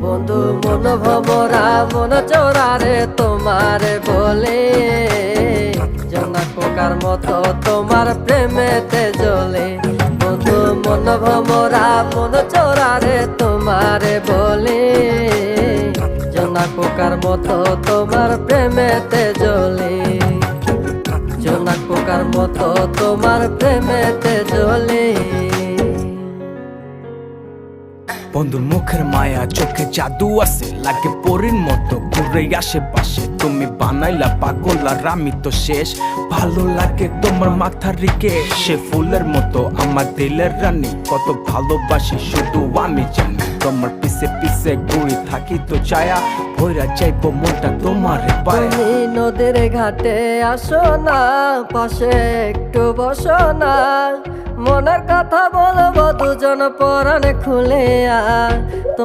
বন্ধু মন ভমরা মন চোরারে তোমারে বলে, জোনাক পোকার মতো তোমার প্রেমেতে জ্বলে। বন্ধু মন ভমরা মন চোরারে তোমারে বলে, জোনাক পোকার মতো তোমার প্রেমেতে জ্বলে। জোনাক পোকার মতো তোমার প্রেমেতে জ্বলে। বন্ধুর মুখের মায়া চোখে জাদু আছে, লাগে পরীর মতো ঘুরে আশেপাশে। তুমি বানাইলা পাগল আর আমি তো শেষ। ভালো লাগে তোমার মাথার রিকে, সে ফুলের মতো আমার দিলের রানী। কত ভালোবাসি শুধু আমি জানি, তোমার পিছে পিছে ঘুরি থাকি তো ছায়া। ভৈরা যাইব মনটা তোমার পায়ে। তুমি নদীর ঘাটে আসো না, পাশে একটু বসো না। মনের কথা বলবো দুজন পরাণ খুলে।